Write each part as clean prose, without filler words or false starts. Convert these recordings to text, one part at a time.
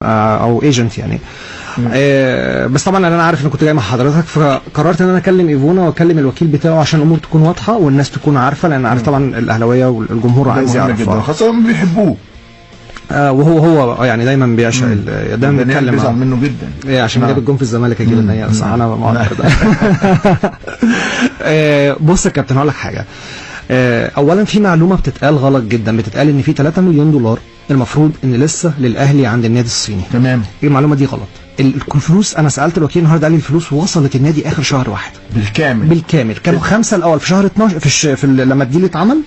او ايجنت يعني. بس طبعا انا عارف ان كنت جاي مع حضرتك، فقررت ان انا اكلم ايفونا واكلم الوكيل بتاعه عشان الامور تكون واضحه والناس تكون عارفه، لان عارف طبعا الاهلاويه والجمهور عايز يعرف خاصه بيحبوه. وهو يعني دايما بيعشق دايما بيتكلم بيزعل منه جدا عشان جاب الجون في الزمالك اجي لنا صح. انا معترض. بص يا كابتن هقول لك حاجه. اولا في معلومه بتتقال غلط جدا، بتتقال ان في 3 مليون دولار المفروض ان لسه للاهلي عند النادي الصيني. تمام. المعلومه دي غلط. الفلوس انا سالت الوكيل النهارده قال لي الفلوس وصلت النادي اخر شهر واحد بالكامل. كانوا 5 الاول في شهر 12 لما الديل اتعمل،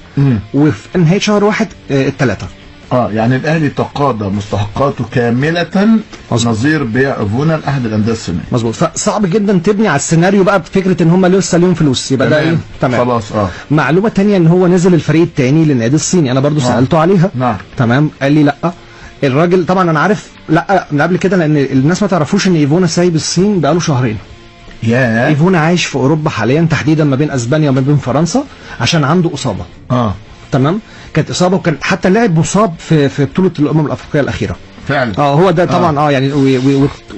وفي نهايه شهر واحد الثلاثه. يعني الاهلي تقاضى مستحقاته كامله نظير بيع ايفونا لاحد الانديه الصينيه. مظبوط. فصعب جدا تبني على السيناريو بقى بفكره ان هم لسه ليهم فلوس، يبقى ده ايه؟ تمام خلاص. معلومه ثانيه ان هو نزل الفريق الثاني للنادي الصيني، انا برضو سالته عليها. نعم. تمام. قال لي لا. الراجل طبعا انا عارف لا من قبل كده، لان الناس ما تعرفوش ان ايفونا سايب الصين بقاله شهرين. ايفونا عايش في اوروبا حاليا، تحديدا ما بين اسبانيا وما بين فرنسا، عشان عنده اصابه. تمام. كانت اصابه، وكان حتى اللاعب مصاب في بطوله الامم الافريقيه الاخيره فعلا. هو ده طبعا. يعني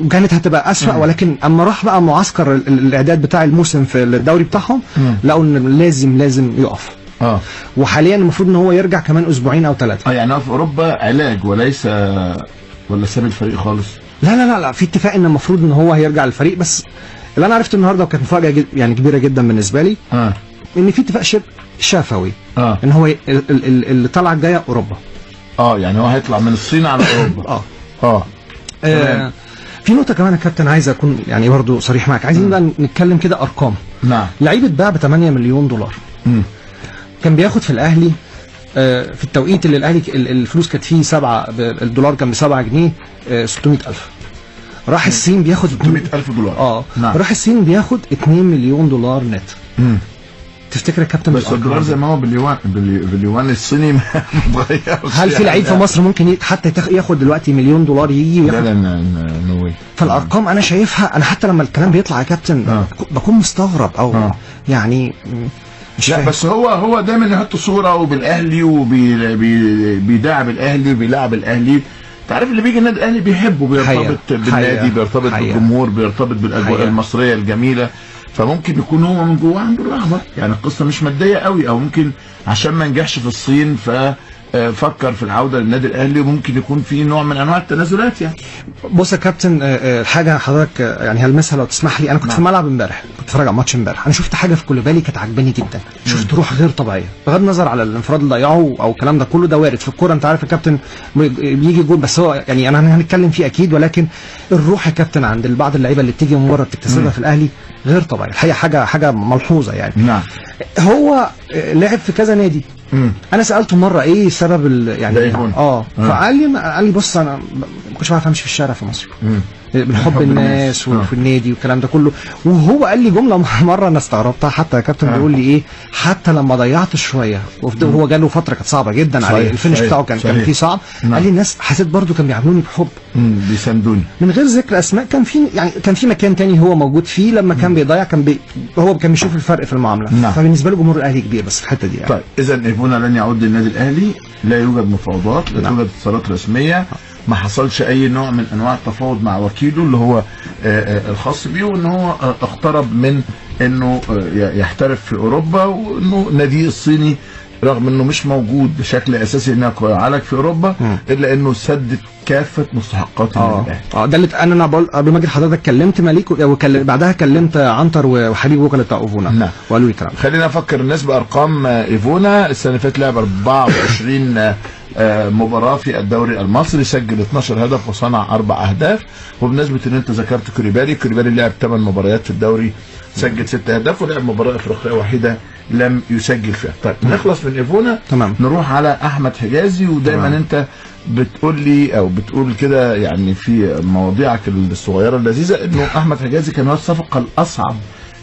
وكانت هتبقى اسوء، ولكن اما راح بقى معسكر الاعداد بتاع الموسم في الدوري بتاعهم لقوا ان لازم يقف. وحاليا المفروض ان هو يرجع كمان اسبوعين او 3. يعني هو في اوروبا علاج وليس ولا ساب الفريق خالص؟ لا في اتفاق ان المفروض ان هو هيرجع الفريق، بس اللي انا عرفته النهارده وكانت مفاجاه يعني كبيره جدا بالنسبه لي ان في اتفاق شفوي ان هو اللي طالعه الجايه اوروبا. يعني هو هيطلع من الصين على اوروبا. في نقطه كمان يا كابتن عايز اكون يعني برضو صريح معاك، عايزين بقى نتكلم كده ارقام. نعم. لعيب اتباع ب 8 مليون دولار. كان بياخد في الاهلي في التوقيت اللي الاهلي الفلوس كانت فيه الدولار كان ب 7 جنيه 600,000. راح الصين بياخد 600,000 دولار. نعم. راح الصين بياخد 2 مليون دولار نت. تفتكر يا كابتن بس الدولار زي ما هو باليوان الصيني ما اتغيرش. هل في لعيب في مصر ممكن حتى ياخد دلوقتي مليون دولار يجي وياخد؟ لا. فالارقام انا شايفها، انا حتى لما الكلام بيطلع يا كابتن بكون مستغرب او يعني مش لا فاهم. بس هو دايما يحط صوره وبالاهلي وبيداعب الاهلي وبيلاعب الاهلي. انت عارف اللي بيجي النادي الاهلي بيحبه، بيرتبط بالنادي، بيرتبط بالجمهور، بيرتبط بالاجواء المصريه الجميله. فممكن يكون هو من جواه عنده الرغبه، يعني القصه مش ماديه قوي، او ممكن عشان ما نجحش في الصين ففكر في العوده للنادي الاهلي، وممكن يكون في نوع من انواع التنازلات يعني. بص يا كابتن، الحاجه حضرتك يعني هلمسها لو تسمح لي. انا كنت في الملعب امبارح، كنت بتفرج على ماتش امبارح، انا شفت حاجه في كوليبالي كانت عجباني جدا. شفت روح غير طبيعيه، بغض النظر على الانفراد اللي ضيعه او الكلام ده كله، ده وارد في الكوره. انت عارف يا كابتن بيجي جول، بس هو يعني انا هنتكلم فيه اكيد، ولكن الروح يا كابتن عند بعض اللعيبه اللي بتيجي من بره بتكتسبها في الاهلي غير طبيعي الحقيقه، حاجه ملحوظه يعني. نعم. هو لعب في كذا نادي. انا سالته مره ايه سبب يعني فقال لي بص انا ما كنتش بعرف امشي في الشارع في مصر بالحب الناس وفي النادي والكلام ده كله. وهو قال لي جمله مره انا استغربتها حتى يا كابتن، بيقول لي ايه حتى لما ضيعت شويه، وهو جاله فتره كانت صعبه جدا عليه، الفينش بتاعه كان فيه صعب. قال لي الناس حسيت برضو كان بيعاملوني بحب، بيساندوني من غير ذكر اسماء. كان في مكان تاني هو موجود فيه لما كان بيضيع، هو كان بيشوف الفرق في المعامله. فبالنسبه له جمهور الاهلي كبير بس في الحته دي يعني. طيب اذا ايفونا لن يعود للنادي الاهلي، لا يوجد مفاوضات، لا توجد اتصالات رسميه، ما حصلش اي نوع من انواع التفاوض مع وكيله اللي هو الخاص بيه، وان هو اقترب من انه يحترف في اوروبا، وانه نادي الصيني رغم انه مش موجود بشكل اساسي انه يعالج في اوروبا الا انه سدد كافه مستحقات النادي الاهلي. ده اللي انا بقول قبل ما اجي لحضرتك كلمت مالك بعدها كلمت عنتر وحبيب وكلاء بتاع ايفونا وقالوا لي كلام. خلينا نفكر الناس بارقام ايفونا. السنه اللي فاتت لعب 24 مباراه في الدوري المصري، سجل 12 هدف وصنع 4 اهداف. وبمناسبه ان انت ذكرت كوليبالي لعب 8 مباريات في الدوري، سجل 6 اهداف، ولعب مباراه افريقيه واحده لم يسجل فيها. طيب نخلص من ايفونا، نروح على احمد حجازي. ودايما انت بتقول لي او بتقول كده يعني في مواضيعك الصغيره اللذيذه انه احمد حجازي كان هو الصفقه الاصعب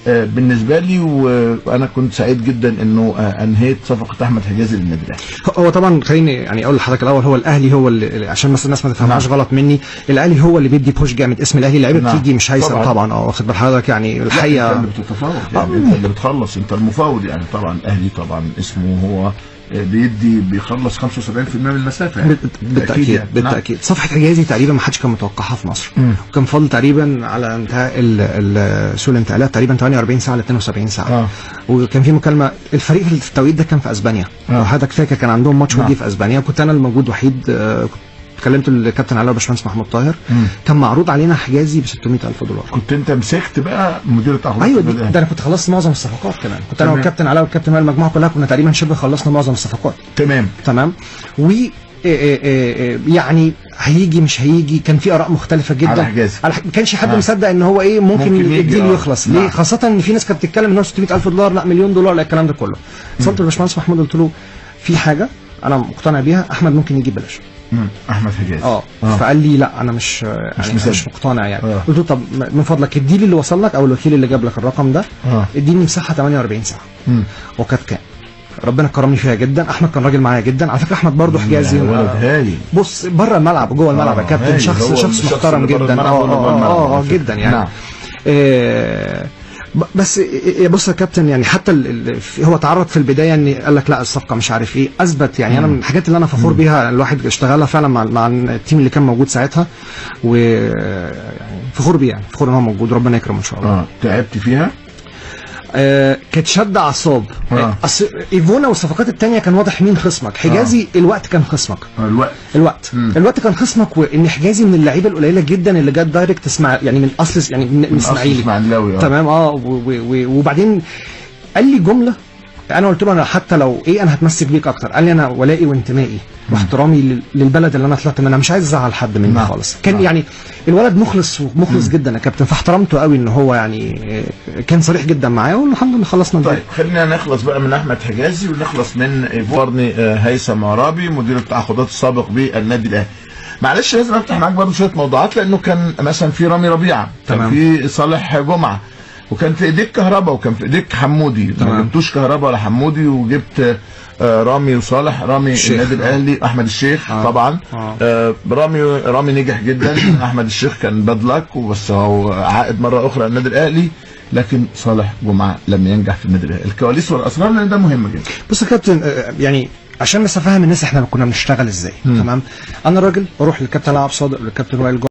بالنسبه لي، وانا كنت سعيد جدا انه انهيت صفقه احمد حجازي للنادي الاهلي. هو طبعا خليني يعني اقول لحضرتك الاول، هو الاهلي هو اللي عشان مثلا الناس ما تفهمهاش غلط مني، الاهلي هو اللي بيدي بوش جامد. اسم الاهلي لعيبه بتيجي مش هيثم طبعا. واخد بال حضرتك يعني الحقيقه انت اللي بتتفاوض يعني انت اللي بتخلص، انت المفاوض يعني. طبعا الاهلي طبعا اسمه هو بيخلص 75% من المسافه يعني. بالتاكيد يعني. بالتاكيد صفحه حجازي تقريبا ما حدش كان متوقعها في مصر، وكان فاضل تقريبا على انتهاء سوق الانتقالات تقريبا 48 ساعه ل 72 ساعه. وكان في مكالمه، الفريق في التوقيت ده كان في اسبانيا، وحضرتك فاكر كان عندهم ماتش ودي في اسبانيا، كنت انا الموجود وحيد. كلمت الكابتن علاء وباشمهندس محمود طاهر، كان معروض علينا حجازي ب $600,000. كنت انت مسكت بقى مدير التعاقدات؟ ايوه ده انا كنت خلصت معظم الصفقات كمان، كنت انا والكابتن علاء والكابتن وائل المجموعه كلها كنا تقريبا شبه خلصنا معظم الصفقات. تمام و يعني هيجي مش هيجي، كان في اراء مختلفه جدا على حجازي، ما كانش حد مصدق ان هو ممكن الديل يخلص. ليه؟ خاصه ان في ناس كانت بتتكلم ان هو $600,000 لا $1,000,000 لا الكلام ده كله. اتصلت بالباشمهندس محمود قلت له في حاجه انا مقتنع بيها، احمد ممكن يجي ببلاش. احمد حجازي فقال لي لا انا مش مقتنع يعني. قلت له طب من فضلك الديل اللي وصل لك او الوكيل اللي جاب لك الرقم ده اديني مساحه 48 ساعه. وكانت كام؟ ربنا كرمني فيها جدا. احمد كان راجل معايا جدا على فكره، احمد برضه حجازي بص بره الملعب جوه الملعب يا كابتن شخص محترم جدا جدا يعني. بس بص يا كابتن يعني حتى هو تعرض في البدايه ان قال لك لا الصفقه مش عارف ايه، اثبت يعني. انا من الحاجات اللي انا فخور بيها الواحد اشتغلها فعلا مع التيم اللي كان موجود ساعتها، ويعني فخور بيه يعني، فخور ان هو موجود، ربنا يكرمه ان شاء الله. تعبت فيها؟ كانت شد اعصاب. ايفونا والصفقات الثانيه كان واضح مين خصمك. حجازي الوقت كان خصمك، الوقت كان خصمك، وان حجازي من اللعيبه القليله جدا اللي جت دايركت تسمع يعني من اصل يعني من اسماعيلي. تمام. وبعدين قال لي جمله انا قلت له انا حتى لو انا هتمسك بيك اكتر. قال لي انا ولائي وانتمائي واحترامي للبلد اللي انا طلعت منها، مش عايز ازعل حد مني خالص. كان يعني الولد مخلص جدا يا كابتن، فاحترمته قوي ان هو يعني كان صريح جدا معايا، والحمد لله خلصنا. طيب خلينا نخلص بقى من احمد حجازي ونخلص من قرني هيثم عرابي مدير التعاقدات السابق بالنادي الاهلي. معلش لازم افتح معاك برضه شويه موضوعات، لانه كان مثلا في رامي ربيعه، كان في صالح جمعه، وكان في ايديك كهربا، وكان في ايديك حمودي. ما جبتوش كهربا ولا حمودي، وجبت رامي وصالح. رامي النادي الاهلي احمد الشيخ طبعا. رامي نجح جدا. احمد الشيخ كان باد لك وبس، هو عائد مره اخرى النادي الاهلي. لكن صالح جمعه لم ينجح في النادي الاهلي. الكواليس والاسرار لان ده مهم جدا. بص يا كابتن يعني عشان بس افهم الناس احنا كنا بنشتغل ازاي. تمام. انا راجل بروح للكابتن عبد الصادق والكابتن وائل